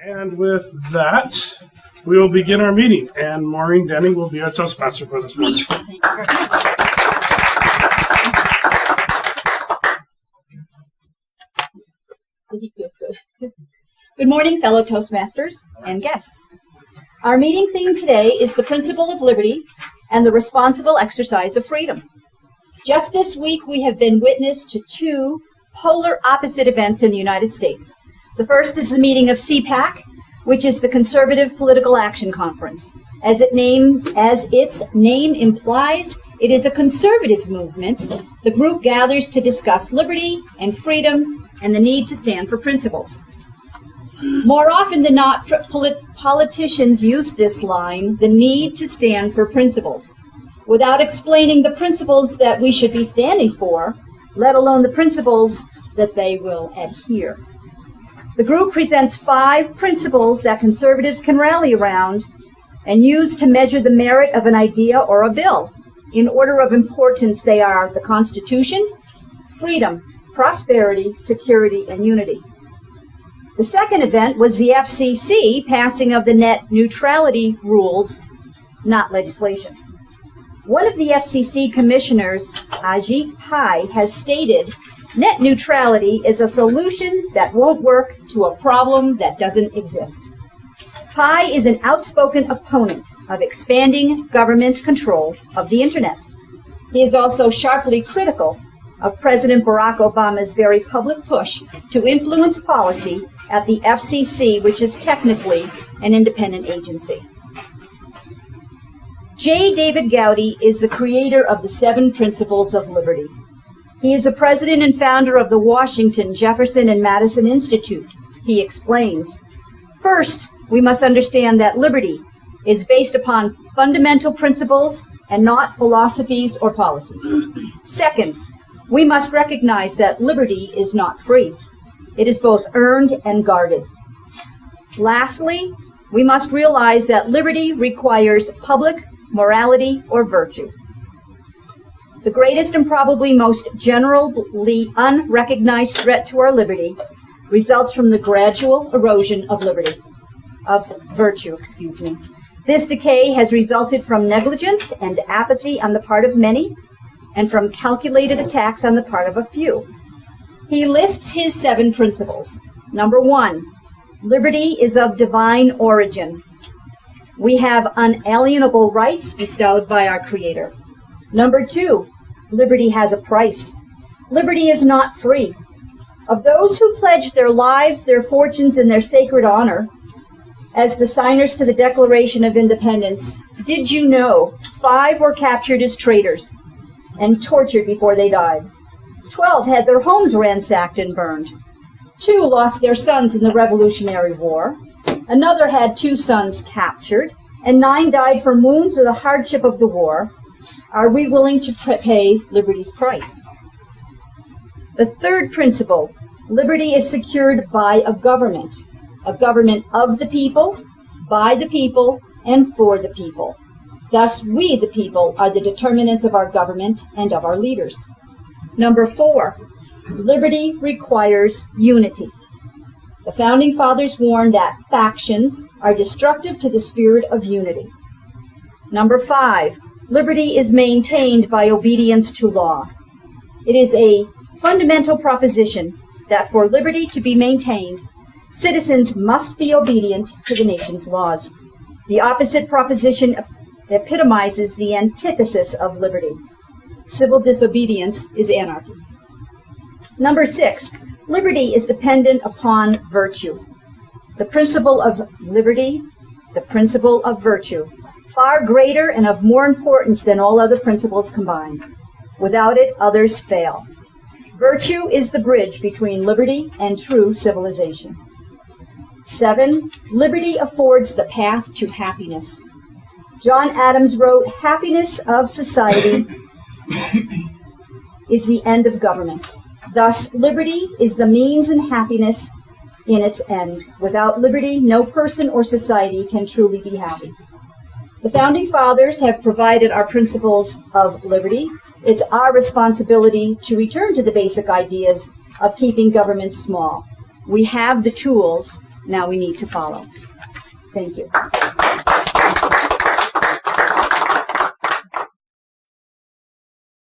And with that, we will begin our meeting, and Maureen Denig will be our Toastmaster for this morning. He feels good. Good morning, fellow Toastmasters and guests. Our meeting theme today is the principle of liberty and the responsible exercise of freedom. Just this week, we have been witness to two polar opposite events in the United States. The first is the meeting of CPAC, which is the Conservative Political Action Conference. As its name implies, it is a conservative movement. The group gathers to discuss liberty and freedom and the need to stand for principles. More often than not, politicians use this line, the need to stand for principles, without explaining the principles that we should be standing for, let alone the principles that they will adhere. The group presents 5 principles that conservatives can rally around and use to measure the merit of an idea or a bill. In order of importance, they are the Constitution, freedom, prosperity, security, and unity. The second event was the FCC passing of the net neutrality rules, not legislation. One of the FCC commissioners, Ajit Pai, has stated, net neutrality is a solution that won't work to a problem that doesn't exist. Pai is an outspoken opponent of expanding government control of the internet. He is also sharply critical of President Barack Obama's very public push to influence policy at the FCC, which is technically an independent agency. J. David Gowdy is the creator of the 7 Principles of Liberty. He is the president and founder of the Washington, Jefferson, and Madison Institute. He explains, first, we must understand that liberty is based upon fundamental principles and not philosophies or policies. Second, we must recognize that liberty is not free. It is both earned and guarded. Lastly, we must realize that liberty requires public morality or virtue. The greatest and probably most generally unrecognized threat to our liberty results from the gradual erosion of virtue. This decay has resulted from negligence and apathy on the part of many, and from calculated attacks on the part of a few. He lists his 7 principles. Number 1, liberty is of divine origin. We have unalienable rights bestowed by our Creator. Number 2, liberty has a price. Liberty is not free. Of those who pledged their lives, their fortunes, and their sacred honor as the signers to the Declaration of Independence, did you know 5 were captured as traitors and tortured before they died? 12 had their homes ransacked and burned. 2 lost their sons in the Revolutionary War. Another had 2 sons captured, and 9 died from wounds or the hardship of the war. Are we willing to pay liberty's price? The third principle, liberty is secured by a government of the people, by the people, and for the people. Thus, we, the people, are the determinants of our government and of our leaders. Number 4, liberty requires unity. The Founding Fathers warned that factions are destructive to the spirit of unity. Number 5, liberty is maintained by obedience to law. It is a fundamental proposition that for liberty to be maintained, citizens must be obedient to the nation's laws. The opposite proposition epitomizes the antithesis of liberty. Civil disobedience is anarchy. Number 6, liberty is dependent upon virtue. The principle of liberty, the principle of virtue, far greater and of more importance than all other principles combined. Without it, others fail. Virtue is the bridge between liberty and true civilization. 7, liberty affords the path to happiness. John Adams wrote, happiness of society is the end of government. Thus, liberty is the means and happiness in its end. Without liberty, no person or society can truly be happy. The Founding Fathers have provided our principles of liberty. It's our responsibility to return to the basic ideas of keeping government small. We have the tools. Now we need to follow. Thank you.